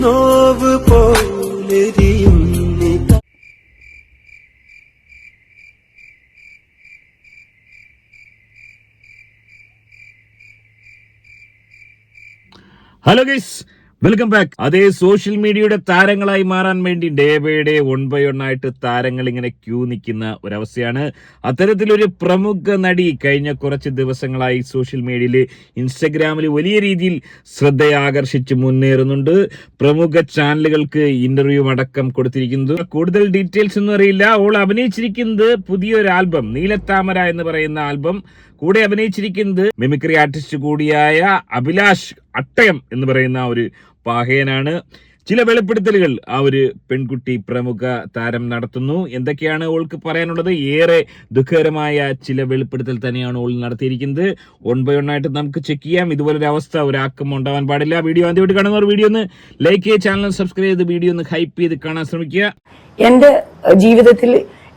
Now പോലെരിയും. Hello guys, welcome back. അതേ social മീഡിയയുടെ താരങ്ങളായി മാറാൻ വേണ്ടി ഡേ ബൈ ഡേ 1 by 1 ആയിട്ട് താരങ്ങൾ ഇങ്ങനെ ക്യൂ നിൽക്കുന്ന ഒരവസ്ഥയാണ്. അത്തരത്തിലൊരു പ്രമുഖ നടി കഴിഞ്ഞ കുറച്ച് ദിവസങ്ങളായി സോഷ്യൽ മീഡിയയിൽ ഇൻസ്റ്റഗ്രാമിൽ വലിയ രീതിയിൽ ശ്രദ്ധയാകർഷിച്ച് മുന്നേറുന്നുണ്ട്. പ്രമുഖ ചാനലുകൾക്ക് ഇന്റർവ്യൂ അടക്കം കൊടുത്തിരിക്കുന്നത്. കൂടുതൽ ഡീറ്റെയിൽസ് ഒന്നും അറിയില്ല. അവൾ അഭിനയിച്ചിരിക്കുന്നത് പുതിയൊരു ആൽബം, നീലത്താമര എന്ന് പറയുന്ന ആൽബം. കൂടെ അഭിനയിച്ചിരിക്കുന്നത് മിമിക്രി ആർട്ടിസ്റ്റ് കൂടിയായ അഭിലാഷ് അട്ടയം എന്ന് പറയുന്ന ഒരു പാഹയനാണ്. ചില വെളിപ്പെടുത്തലുകൾ ആ ഒരു പെൺകുട്ടി പ്രമുഖ താരം നടത്തുന്നു. എന്തൊക്കെയാണ് ഓൾക്ക് പറയാനുള്ളത്? ഏറെ ദുഃഖകരമായ ചില വെളിപ്പെടുത്തൽ തന്നെയാണ് ഓൾ നടത്തിയിരിക്കുന്നത്. 1 by 1 ആയിട്ട് നമുക്ക് ചെക്ക് ചെയ്യാം. ഇതുപോലൊരു അവസ്ഥ ഒരാൾക്കും ഉണ്ടാവാൻ പാടില്ല. വീഡിയോ ആദ്യമായിട്ട് കാണുന്നവർ വീഡിയോ ഒന്ന് ലൈക്ക് ചെയ്യുക, ചാനൽ സബ്സ്ക്രൈബ് ചെയ്ത് വീഡിയോ ഒന്ന് ഹൈപ്പ് ചെയ്ത് കാണാൻ ശ്രമിക്കുക. എന്റെ ജീവിതത്തിൽ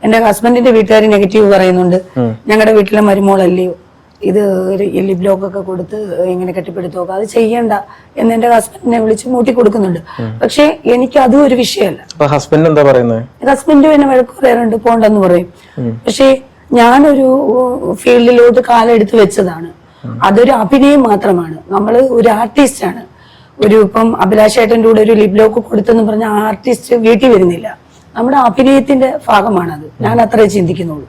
എന്റെ ഹസ്ബൻഡിന്റെ വീട്ടുകാർ നെഗറ്റീവ് പറയുന്നുണ്ട്. ഞങ്ങളുടെ വീട്ടിലെ മരുമോളല്ലയോ ഇത് ലിപ് ലോക്ക് ഒക്കെ കൊടുത്ത് ഇങ്ങനെ കെട്ടിപ്പിടുത്തോക്കെ, അത് ചെയ്യണ്ട എന്ന് എന്റെ ഹസ്ബൻഡിനെ വിളിച്ച് മൂട്ടി കൊടുക്കുന്നുണ്ട്. പക്ഷെ എനിക്ക് അതും ഒരു വിഷയമല്ല. ഹസ്ബൻഡ് എന്താ പറയുന്നത്? ഹസ്ബൻഡ് എന്നെ വഴക്ക് പറയാറുണ്ട്, പോണ്ടെന്ന് പറയും. പക്ഷെ ഞാനൊരു ഫീൽഡിലോട്ട് കാലെടുത്ത് വെച്ചതാണ്. അതൊരു അഭിനയം മാത്രമാണ്. നമ്മള് ഒരു ആർട്ടിസ്റ്റ് ആണ്. ഇപ്പം അഭിലാഷേട്ടന്റെ കൂടെ ഒരു ലിപ് ലോക്ക് കൊടുത്തെന്ന് പറഞ്ഞ ആർട്ടിസ്റ്റ് വീട്ടിൽ വരുന്നില്ല. നമ്മുടെ അഭിനയത്തിന്റെ ഭാഗമാണത്. ഞാൻ അത്രേ ചിന്തിക്കുന്നുള്ളൂ.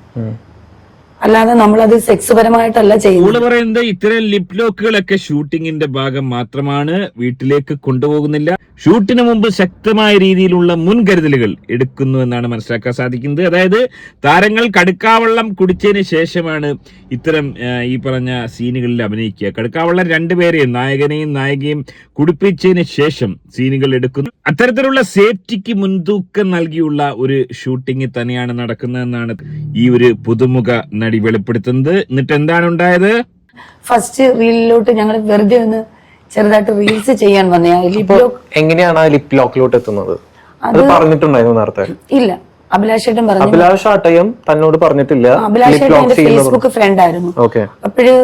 അല്ലാതെ നമ്മളത് സെക്സ് പരമായിട്ടല്ല ചെയ്യുന്നത്. പറയുന്നത് ഇത്തരം ലിപ് ലോക്കുകളൊക്കെ ഷൂട്ടിങ്ങിന്റെ ഭാഗം മാത്രമാണ്, വീട്ടിലേക്ക് കൊണ്ടുപോകുന്നില്ല. ഷൂട്ടിന് മുമ്പ് ശക്തമായ രീതിയിലുള്ള മുൻകരുതലുകൾ എടുക്കുന്നു എന്നാണ് മനസ്സിലാക്കാൻ സാധിക്കുന്നത്. അതായത് താരങ്ങൾ കടുക്കാവെള്ളം കുടിച്ചതിന് ശേഷമാണ് ഇത്തരം ഈ പറഞ്ഞ സീനുകളിൽ അഭിനയിക്കുക. കടുക്കാവെള്ളം രണ്ടുപേരെയും, നായകനെയും നായികയും കുടിപ്പിച്ചതിന് ശേഷം സീനുകൾ എടുക്കുന്നു. അത്തരത്തിലുള്ള സേഫ്റ്റിക്ക് മുൻതൂക്കം നൽകിയുള്ള ഒരു ഷൂട്ടിംഗ് തന്നെയാണ് നടക്കുന്നതെന്നാണ് ഈ ഒരു പുതുമുഖ നടി വെളിപ്പെടുത്തുന്നത്. എന്നിട്ട് എന്താണ് ഉണ്ടായത്? ഫസ്റ്റ് റീലിലോട്ട് ഞങ്ങൾ വെറുതെ ഒന്ന് ചെറുതായിട്ട് റീൽസ് ചെയ്യാൻ വന്നേ. എങ്ങനെയാണ് ലിപ് ലോക്കിലോട്ട് എത്തുന്നത്? അത് പറഞ്ഞിട്ടുണ്ടായിരുന്നു നേരത്തെ? ഇല്ല, അഭിലാഷേട്ടൻ പറഞ്ഞു. അഭിലാഷ് ആട്ടയം തന്നോട് പറഞ്ഞിട്ടില്ല. അഭിലാഷേട്ടൻ എന്റെ ഫേസ്ബുക്ക് ഫ്രണ്ട് ആയിരുന്നു. അപ്പോഴ്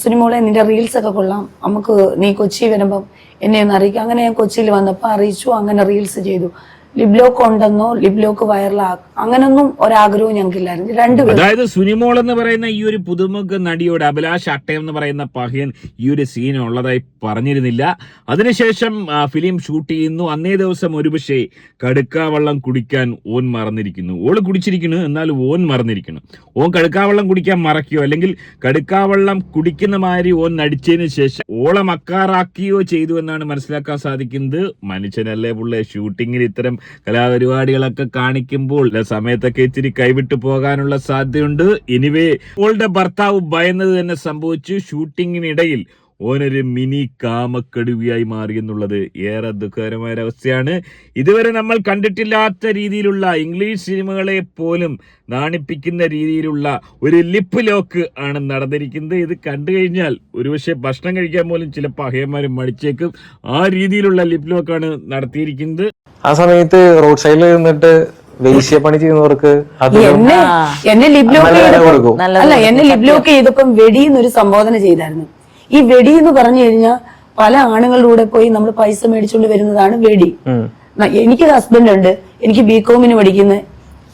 സിനിമോളെ നിന്റെ റീൽസ് ഒക്കെ കൊള്ളാം, നമുക്ക് നീ കൊച്ചി വരുമ്പം എന്നെ ഒന്ന് അറിയിക്കും. അങ്ങനെ ഞാൻ കൊച്ചിയിൽ വന്നപ്പോ അറിയിച്ചു. അങ്ങനെ റീൽസ് ചെയ്തു. ലിപ് ലോക്ക് ഉണ്ടെന്നോ ലിപ് ലോക്ക് വൈറലാക്കും അങ്ങനൊന്നും ഒരാഗ്രഹവും ഞങ്ങൾക്കില്ലായിരുന്നു. രണ്ടുപേരും, അതായത് സുനിമോൾ എന്ന് പറയുന്ന ഈ ഒരു പുതുമുഖ നടിയോട് അഭിലാഷ് അട്ടയം എന്ന് പറയുന്ന പഹയൻ ഈ ഒരു സീൻ ഉള്ളതായി പറഞ്ഞിരുന്നില്ല. അതിനുശേഷം ഫിലിം ഷൂട്ട് ചെയ്യുന്നു. അന്നേ ദിവസം ഒരുപക്ഷെ കടുക്കാവെള്ളം കുടിക്കാൻ ഓൻ മറന്നിരിക്കുന്നു. ഓള് കുടിച്ചിരിക്കുന്നു, എന്നാൽ ഓൻ മറന്നിരിക്കുന്നു. ഓൻ കടുക്കാവെള്ളം കുടിക്കാൻ മറക്കുകയോ അല്ലെങ്കിൽ കടുക്കാവെള്ളം കുടിക്കുന്ന മാതിരി ഓൻ നടിച്ചതിന് ശേഷം ഓളെ മക്കാറാക്കിയോ ചെയ്തു എന്നാണ് മനസ്സിലാക്കാൻ സാധിക്കുന്നത്. മനുഷ്യനല്ലേ പുള്ളേ, ഷൂട്ടിങ്ങിൽ ഇത്തരം കലാപരിപാടികളൊക്കെ കാണിക്കുമ്പോൾ സമയത്തൊക്കെ ഇച്ചിരി കൈവിട്ടു പോകാനുള്ള സാധ്യതയുണ്ട്. എനിവേ, ഓളുടെ ഭർത്താവ് ഭയന്നത് തന്നെ സംഭവിച്ചു. ഷൂട്ടിങ്ങിനിടയിൽ ഓനൊരു മിനി കാമക്കടുവിയായി മാറി എന്നുള്ളത് ഏറെ ദുഃഖകരമായ ഒരവസ്ഥയാണ്. ഇതുവരെ നമ്മൾ കണ്ടിട്ടില്ലാത്ത രീതിയിലുള്ള ഇംഗ്ലീഷ് സിനിമകളെ പോലും നാണിപ്പിക്കുന്ന രീതിയിലുള്ള ഒരു ലിപ്പ് ലോക്ക് ആണ് നടന്നിരിക്കുന്നത്. ഇത് കണ്ടു കഴിഞ്ഞാൽ ഒരുപക്ഷെ ഭക്ഷണം കഴിക്കാൻ പോലും ചില പഹയന്മാരും മടിച്ചേക്കും. ആ രീതിയിലുള്ള ലിപ്പ് ലോക്കാണ് നടത്തിയിരിക്കുന്നത്. ആ സമയത്ത് റോഡ് സൈഡിൽ നിന്നിട്ട് വേശ്യപ്പണി ചെയ്യുന്നവർക്ക് എന്നെ ലിപ് ലോക്ക് ചെയ്തപ്പം വെടി എന്നൊരു സംബോധന ചെയ്തായിരുന്നു. ഈ വെടി എന്ന് പറഞ്ഞു കഴിഞ്ഞാൽ പല ആണുങ്ങളുടെ കൂടെ പോയി നമ്മൾ പൈസ മേടിച്ചുകൊണ്ട് വരുന്നതാണ് വെടി. എനിക്ക് ഹസ്ബൻഡ് ഉണ്ട്, എനിക്ക് ബികോമിന് പഠിക്കുന്നത്.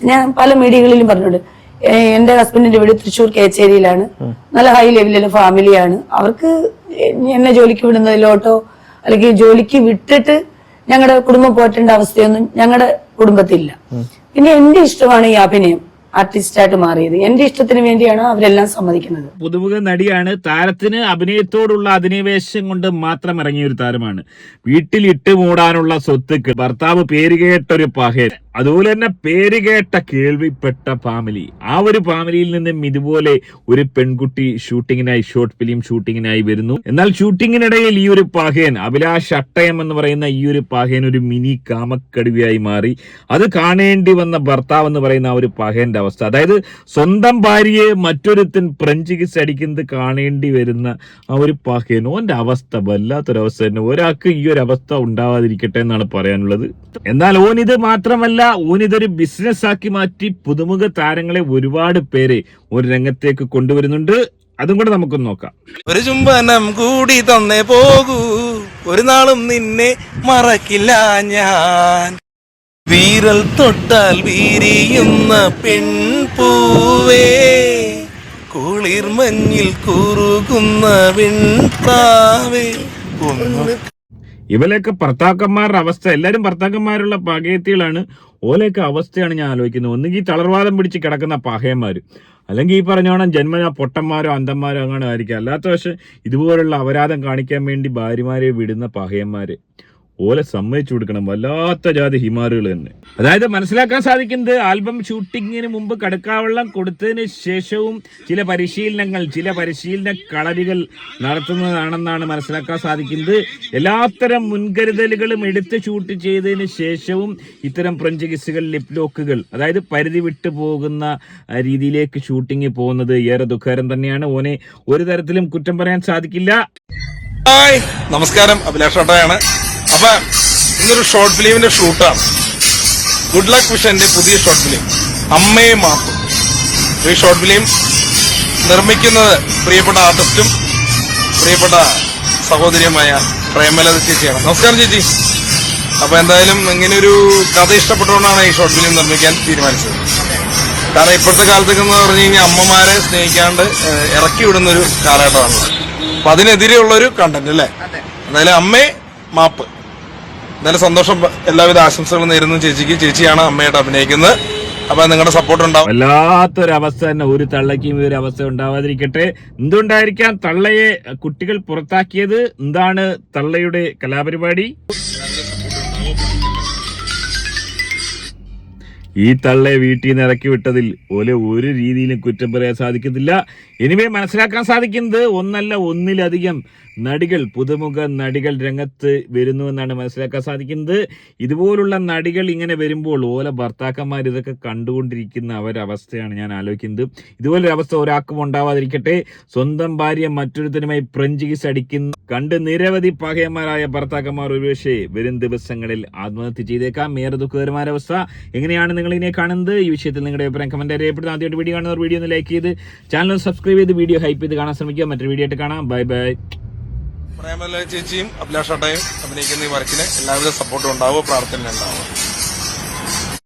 ഞാൻ പല മീഡിയകളിലും പറഞ്ഞിട്ടുണ്ട്. എന്റെ ഹസ്ബൻഡിന്റെ വീട് തൃശ്ശൂർ കേച്ചേരിയിലാണ്. നല്ല ഹൈ ലെവലിലെ ഫാമിലിയാണ്. അവർക്ക് എന്നെ ജോലിക്ക് വിടുന്നതിലോട്ടോ അല്ലെങ്കിൽ ജോലിക്ക് വിട്ടിട്ട് ഞങ്ങളുടെ കുടുംബം പോറ്റേണ്ട അവസ്ഥയൊന്നും ഞങ്ങളുടെ കുടുംബത്തിലില്ല. പിന്നെ എന്റെ ഇഷ്ടമാണ് ഈ അഭിനയം. ആർട്ടിസ്റ്റായിട്ട് മാറിയത് എന്റെ ഇഷ്ടത്തിന് വേണ്ടിയാണ് അവരെല്ലാം സമ്മതിക്കുന്നത്. പുതുമുഖ നടിയാണ്. താരത്തിന് അഭിനയത്തോടുള്ള അധിനിവേശം കൊണ്ട് മാത്രം ഇറങ്ങിയ ഒരു താരമാണ്. വീട്ടിൽ ഇട്ടുമൂടാനുള്ള സ്വത്തുക്ക് ഭർത്താവ് പേരുകേട്ടൊരു പഹയൻ, അതുപോലെ തന്നെ പേരുകേട്ട കേൾവിപ്പെട്ട ഫാമിലി. ആ ഒരു ഫാമിലിയിൽ നിന്നും ഇതുപോലെ ഒരു പെൺകുട്ടി ഷൂട്ടിങ്ങിനായി, ഷോർട്ട് ഫിലിം ഷൂട്ടിങ്ങിനായി വരുന്നു. എന്നാൽ ഷൂട്ടിങ്ങിനിടയിൽ ഈ ഒരു പഹയൻ, അഭിലാഷ് അട്ടയം എന്ന് പറയുന്ന ഈ ഒരു പഹയൻ ഒരു മിനി കാമക്കടുവയായി മാറി. അത് കാണേണ്ടി വന്ന ഭർത്താവ് എന്ന് പറയുന്ന ആ ഒരു പഹയന്റെ അവസ്ഥ, അതായത് സ്വന്തം ഭാര്യയെ മറ്റൊരുത്തൻ ഫ്രഞ്ച് കിസ് അടിക്കുന്നത് കാണേണ്ടി വരുന്ന ആ ഒരു പഹയൻ, ഓന്റെ അവസ്ഥ വല്ലാത്തൊരവസ്ഥ തന്നെ. ഒരാൾക്ക് ഈ ഒരു അവസ്ഥ ഉണ്ടാവാതിരിക്കട്ടെ എന്നാണ് പറയാനുള്ളത്. എന്നാൽ ഓൻ ഇത് മാത്രമല്ല, ഓനിതൊരു ബിസിനസ് ആക്കി മാറ്റി പുതുമുഖ താരങ്ങളെ ഒരുപാട് പേരെ ഒരു രംഗത്തേക്ക് കൊണ്ടുവരുന്നുണ്ട്. അതും കൂടെ നമുക്കൊന്ന് നോക്കാം. ഒരു ചുംബനം കൂടി തന്നേ പോകൂ. ഒരു നാളും നിന്നെ മറക്കില്ല ഞാൻ. വീരൽ തൊട്ടാൽ വീരിയുന്ന പെൺപൂവേ, കുളിർ മഞ്ഞിൽ കുറുകുന്ന വെൺപ്രാവേ. ഇവലൊക്കെ ഭർത്താക്കന്മാരുടെ അവസ്ഥ, എല്ലാരും ഭർത്താക്കന്മാരുള്ള പകയത്തികളാണ്. ഓലൊക്കെ അവസ്ഥയാണ് ഞാൻ ആലോചിക്കുന്നത്. ഒന്നുകിൽ തളർവാദം പിടിച്ച് കിടക്കുന്ന പകയന്മാര്, അല്ലെങ്കിൽ ഈ പറഞ്ഞോണം ജന്മനാ പൊട്ടന്മാരോ അന്ധന്മാരോ അങ്ങനെ ആയിരിക്കും. അല്ലാത്ത പക്ഷെ ഇതുപോലുള്ള അപരാധം കാണിക്കാൻ വേണ്ടി ഭാര്യമാരെ വിടുന്ന പകയന്മാര് ഓലെ സമ്മതിച്ചു കൊടുക്കണം. വല്ലാത്ത ജാതി ഹിമാറുകൾ തന്നെ. അതായത് മനസ്സിലാക്കാൻ സാധിക്കുന്നത്, ആൽബം ഷൂട്ടിങ്ങിന് മുമ്പ് കടുക്കാവെള്ളം കൊടുത്തതിന് ശേഷവും ചില പരിശീലന കളരികൾ നടത്തുന്നതാണെന്നാണ് മനസ്സിലാക്കാൻ സാധിക്കുന്നത്. എല്ലാത്തരം മുൻകരുതലുകളും എടുത്ത് ഷൂട്ട് ചെയ്തതിന് ശേഷവും ഇത്തരം ഫ്രഞ്ച് കിസ്സുകൾ, ലിപ് ലോക്കുകൾ, അതായത് പരിധി വിട്ടു പോകുന്ന രീതിയിലേക്ക് ഷൂട്ടിങ് പോകുന്നത് ഏറെ ദുഃഖകരം തന്നെയാണ്. ഓനെ ഒരു തരത്തിലും കുറ്റം പറയാൻ സാധിക്കില്ല. ഹായ്, നമസ്കാരം. അഭിലാഷ് ഷാട്ടയാണ്. അപ്പൊ ഇന്നൊരു ഷോർട്ട് ഫിലിമിന്റെ ഷൂട്ടാണ്. ഗുഡ് ലക്ക് വിഷന്റെ പുതിയ ഷോർട്ട് ഫിലിം അമ്മയെ മാപ്പ്. ഈ ഷോർട്ട് ഫിലിം നിർമ്മിക്കുന്നത് പ്രിയപ്പെട്ട ആർട്ടിസ്റ്റും പ്രിയപ്പെട്ട സഹോദരിയുമായ പ്രേമലത ചേച്ചിയാണ്. നമസ്കാരം ചേച്ചി. അപ്പൊ എന്തായാലും ഇങ്ങനെയൊരു കഥ ഇഷ്ടപ്പെട്ടുകൊണ്ടാണ് ഈ ഷോർട്ട് ഫിലിം നിർമ്മിക്കാൻ തീരുമാനിച്ചത്. കാരണം ഇപ്പോഴത്തെ കാലത്തൊക്കെ എന്ന് പറഞ്ഞു കഴിഞ്ഞാൽ അമ്മമാരെ സ്നേഹിക്കാണ്ട് ഇറക്കി വിടുന്ന ഒരു കാലഘട്ടമാണ്. അപ്പൊ അതിനെതിരെയുള്ള ഒരു കണ്ടന്റ് അല്ലേ. എന്തായാലും അമ്മയെ മാപ്പ്. എന്തായാലും സന്തോഷം. എല്ലാവിധ ആശംസകളും നേരുന്നു ചേച്ചിക്ക്. ചേച്ചിയാണ് അമ്മയായിട്ട് അഭിനയിക്കുന്നത്. അപ്പൊ നിങ്ങളുടെ സപ്പോർട്ട് ഉണ്ടാവും. വല്ലാത്തൊരവസ്ഥ തന്നെ. ഒരു തള്ളയ്ക്കും ഈ ഒരു അവസ്ഥ ഉണ്ടാവാതിരിക്കട്ടെ. എന്തുകൊണ്ടായിരിക്കാം തള്ളയെ കുട്ടികൾ പുറത്താക്കിയത്? എന്താണ് തള്ളയുടെ കലാപരിപാടി? ഈ തള്ളയെ വീട്ടിൽ നിന്ന് ഇറക്കി വിട്ടതിൽ ഓലെ ഒരു രീതിയിലും കുറ്റം പറയാൻ സാധിക്കത്തില്ല. എനിവേ മനസ്സിലാക്കാൻ സാധിക്കുന്നത്, ഒന്നല്ല ഒന്നിലധികം നടികൾ, പുതുമുഖ നടികൾ രംഗത്ത് വരുന്നുവെന്നാണ് മനസ്സിലാക്കാൻ സാധിക്കുന്നത്. ഇതുപോലുള്ള നടികൾ ഇങ്ങനെ വരുമ്പോൾ ഓല ഭർത്താക്കന്മാർ ഇതൊക്കെ കണ്ടുകൊണ്ടിരിക്കുന്ന അവരവസ്ഥയാണ് ഞാൻ ആലോചിക്കുന്നത്. ഇതുപോലൊരു അവസ്ഥ ഒരാൾക്കും ഉണ്ടാവാതിരിക്കട്ടെ. സ്വന്തം ഭാര്യ മറ്റൊരുത്തനുമായി ഫ്രഞ്ച് കിസ് അടിക്കുന്ന കണ്ട് നിരവധി പകയന്മാരായ ഭർത്താക്കന്മാർ ഒരുപക്ഷെ വരും ദിവസങ്ങളിൽ ആത്മഹത്യ ചെയ്തേക്കാം. ഏറെ ദുഃഖകരമായ അവസ്ഥ. എങ്ങനെയാണ് നിങ്ങൾ ഇതിനെ കാണുന്നത്? ഈ വിഷയത്തിൽ നിങ്ങളുടെ അഭിപ്രായം കമന്റ് അറിയപ്പെടുന്ന. ആദ്യമായിട്ട് വീഡിയോ കാണുന്നവർ വീഡിയോ ഒന്ന് ലൈക്ക് ചെയ്ത് ചാനൽ സബ്സ്ക്രൈബ് ചെയ്ത് വീഡിയോ ഹൈപ്പ് ചെയ്ത് കാണാൻ ശ്രമിക്കുക. മറ്റൊരു വീഡിയോ ആയിട്ട് കാണാം. Bye bye. പ്രേമലത ചേച്ചിയും അഭിലാഷ് ഷാട്ടയും അഭിനയിക്കുന്ന ഈ വർക്കിന് എല്ലാവിധ സപ്പോർട്ടും ഉണ്ടാവുക, പ്രാർത്ഥന ഉണ്ടാവുക.